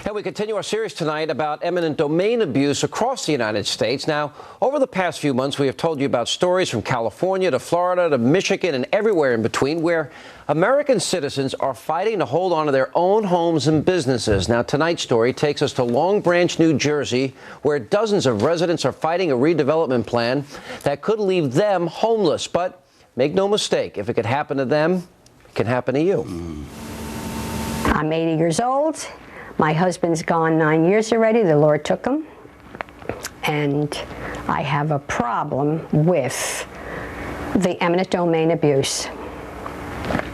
And we continue our series tonight about eminent domain abuse across the United States. Now, over the past few months, we have told you about stories from California to Florida to Michigan and everywhere in between where American citizens are fighting to hold on to their own homes and businesses. Now, tonight's story takes us to Long Branch, New Jersey, where dozens of residents are fighting a redevelopment plan that could leave them homeless. But make no mistake, if it could happen to them, it can happen to you. I'm 80 years old. My husband's gone 9 years already. The Lord took him. And I have a problem with the eminent domain abuse.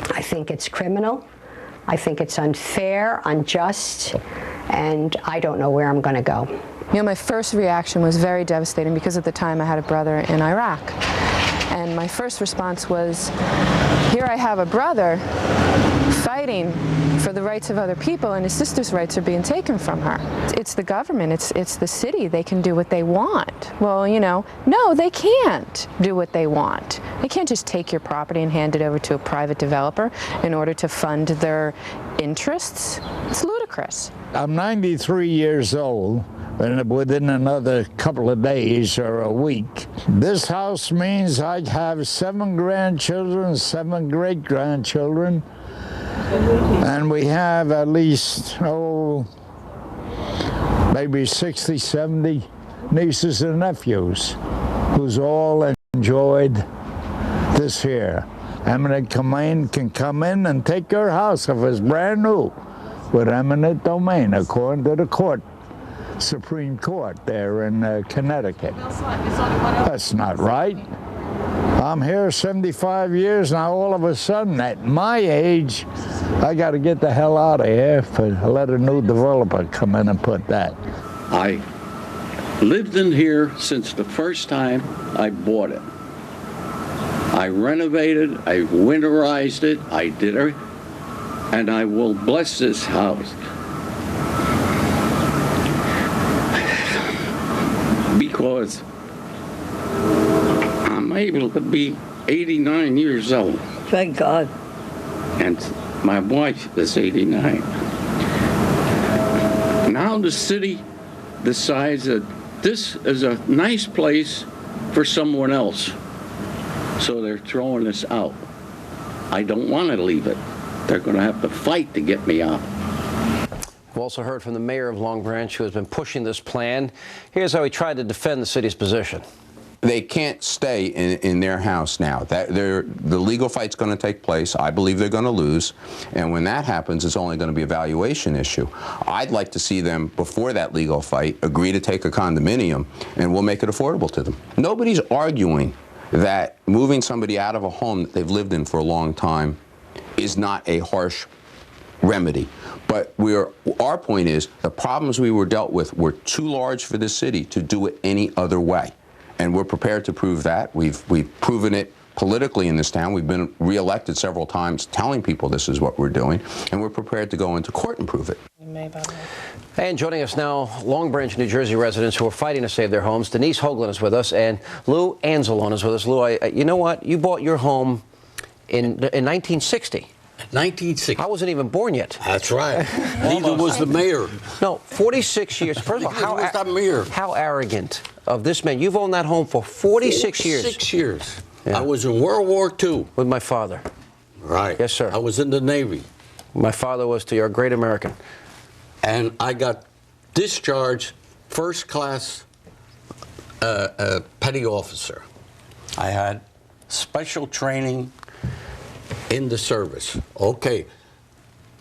I think it's criminal. I think it's unfair, unjust, and I don't know where I'm going to go. You know, my first reaction was very devastating because at the time I had a brother in Iraq. And my first response was, here I have a brother fighting for the rights of other people, and his sister's rights are being taken from her. It's the government, it's the city. They can do what they want. Well, you know, no, they can't do what they want. They can't just take your property and hand it over to a private developer in order to fund their interests. It's ludicrous. I'm 93 years old, and within another couple of days or a week. This house means I have 7 grandchildren, 7 great-grandchildren, and we have at least, maybe 60, 70 nieces and nephews who's all enjoyed this here. Eminent domain can come in and take your house if it's brand new with eminent domain, according to the Supreme Court there in Connecticut. That's not right. I'm here 75 years now. All of a sudden, at my age, I got to get the hell out of here for let a new developer come in and put that. I lived in here since the first time I bought it. I renovated, I winterized it, I did it, and I will bless this house. Because I'm able to be 89 years old. Thank God. And my wife is 89. Now the city decides that this is a nice place for someone else. So they're throwing this out. I don't want to leave it. They're going to have to fight to get me out. We've also heard from the mayor of Long Branch, who has been pushing this plan. Here's how he tried to defend the city's position. They can't stay in their house now. The legal fight's going to take place. I believe they're going to lose. And when that happens, it's only going to be a valuation issue. I'd like to see them, before that legal fight, agree to take a condominium, and we'll make it affordable to them. Nobody's arguing that moving somebody out of a home that they've lived in for a long time is not a harsh remedy. But our point is the problems we were dealt with were too large for this city to do it any other way. And we're prepared to prove that. We've proven it politically in this town. We've been reelected several times telling people this is what we're doing, and we're prepared to go into court and prove it. And joining us now, Long Branch, New Jersey residents who are fighting to save their homes. Denise Hoagland is with us, and Lou Anzalone is with us. Lou, you know what? You bought your home in 1960. 1960. I wasn't even born yet. That's right. Neither was the mayor. No, 46 years. First of all, how arrogant of this man. You've owned that home for 46 years. 46 years. Yeah. I was in World War II. With my father. Right. Yes, sir. I was in the Navy. My father was to your great American. And I got discharged first class petty officer. I had special training in the service. Okay.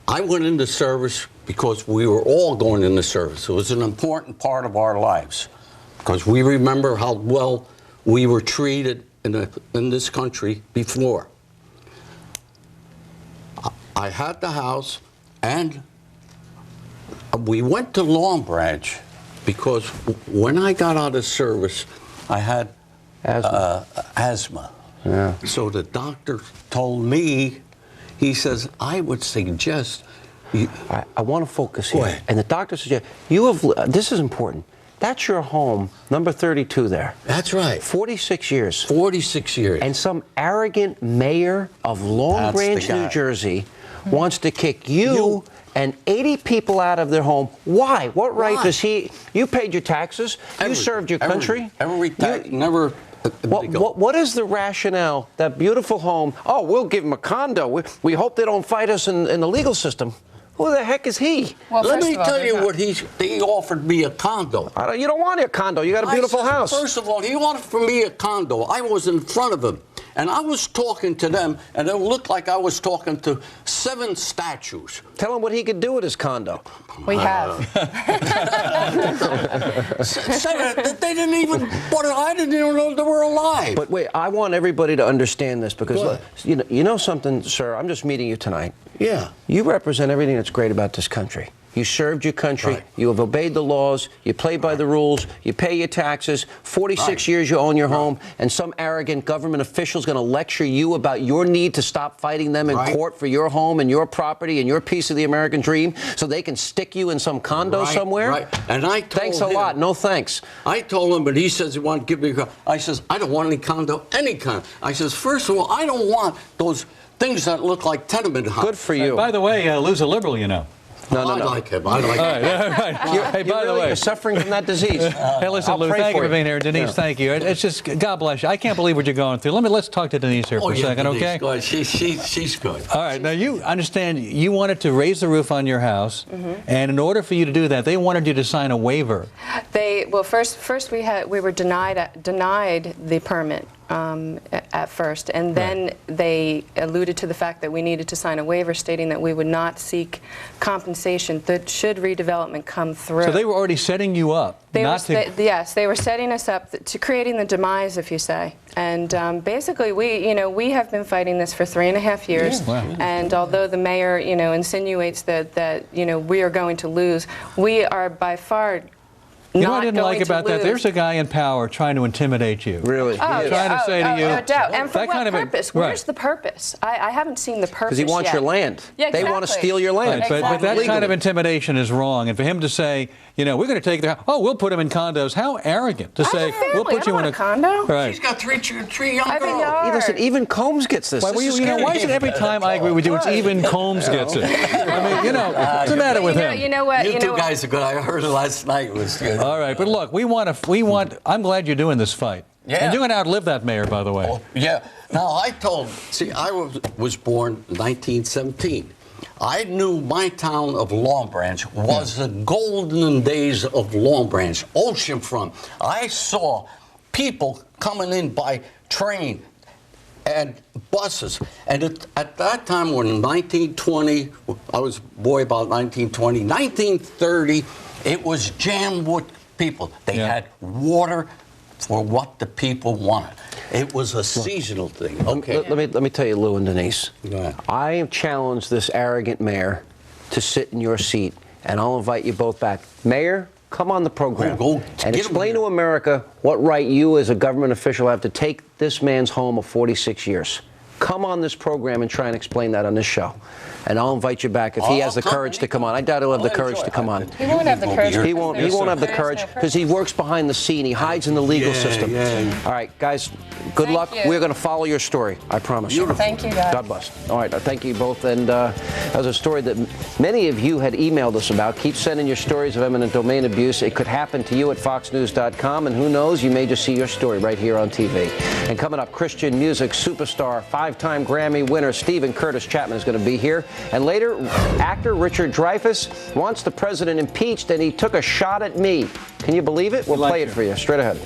I went into service because we were all going into service. It was an important part of our lives because we remember how well we were treated in this country before. I had the house, and we went to Long Branch because when I got out of service, I had asthma. Yeah. So the doctor told me, he says, I would suggest I want to focus here. And the doctor suggests, this is important. That's your home, number 32 there. That's right. 46 years. 46 years. And some arrogant mayor of Long Branch, New Jersey, wants to kick you and 80 people out of their home. Why? What right Why? does he? You paid your taxes. You served your country. Every tax, never. What is the rationale? That beautiful home. Oh, we'll give him a condo. We hope they don't fight us in the legal system. Who the heck is he? Well, let me tell you what he offered me a condo. You don't want a condo. You got a beautiful house. First of all, he offered for me a condo. I was in front of him, and I was talking to them, and it looked like I was talking to 7 statues. Tell him what he could do with his condo. We have. They didn't even. I didn't even know they were alive. But wait, I want everybody to understand this because look, you know something, sir. I'm just meeting you tonight. Yeah. You represent everything that's great about this country. You served your country. Right. You have obeyed the laws. You play by the rules. You pay your taxes. 46 years you own your home, and some arrogant government official is going to lecture you about your need to stop fighting them in court for your home and your property and your piece of the American dream so they can stick you in some condo somewhere? Right. And I told Thanks a him, lot. No thanks. I told him, but he says he wanted to give me a condo. I says, I don't want any condo, any kind. I says, first of all, I don't want those things that look like tenement houses. Good for you. By the way, Lou's a liberal, you know. No. I like him. I like him. All right. Hey, by the way, You're suffering from that disease. hey, listen, Lou, thank you for being here. Denise, thank you. It's just, God bless you. I can't believe what you're going through. Let's talk to Denise here for a second, Denise, okay? go ahead. She's good. All right. Now, you understand you wanted to raise the roof on your house, and in order for you to do that, they wanted you to sign a waiver. First we were denied the permit at first, and then they alluded to the fact that we needed to sign a waiver stating that we would not seek compensation that should redevelopment come through. So they were already setting you up. Yes, they were setting us up to creating the demise, if you say. And basically, we have been fighting this for 3.5 years. Yeah, wow. And although the mayor, insinuates that we are going to lose, we are by far. You know what I didn't like about that? There's a guy in power trying to intimidate you. Really? Trying to say to you. No doubt. And for that what kind of purpose? Where's the purpose? I haven't seen the purpose Because he wants yet. your land. Yeah, They want to steal your land. Right, but that kind of intimidation is wrong. And for him to say, we're going to take their house. Oh, we'll put them in condos. How arrogant to say, we'll put you in a condo. Right. She's got three young girls. Listen, even Colmes gets this. Why is it every time I agree with you, it's even Colmes gets it? I mean, what's the matter with him? You know what? You two guys are good. I heard it last night. It was good. All right, but look, I'm glad you're doing this fight. Yeah. And you're going to outlive that mayor, by the way. Oh, yeah. Now, I was born in 1917. I knew my town of Long Branch was the golden days of Long Branch, oceanfront. I saw people coming in by train and buses. And at that time, when in 1920, I was a boy about 1920, 1930, it was jammed with people. They had water for what the people wanted. It was a seasonal thing. Okay. Let me tell you, Lou and Denise. Go ahead. I have challenged this arrogant mayor to sit in your seat, and I'll invite you both back. Mayor, come on the program and explain to America what right you as a government official have to take this man's home of 46 years. Come on this program and try and explain that on this show. And I'll invite you back if he has the courage to come on. I doubt he'll have the courage to come on. He won't have the courage. He won't have the courage because he works behind the scene. He hides in the legal system. All right, guys, good luck. We're going to follow your story. I promise you. Thank you, guys. God bless. All right, thank you both. And that was a story that many of you had emailed us about. Keep sending your stories of eminent domain abuse. It could happen to you at foxnews.com. And who knows, you may just see your story right here on TV. And coming up, Christian music superstar, 5-time Grammy winner Stephen Curtis Chapman is going to be here. And later, actor Richard Dreyfuss wants the president impeached, and he took a shot at me. Can you believe it? We'll play it for you straight ahead.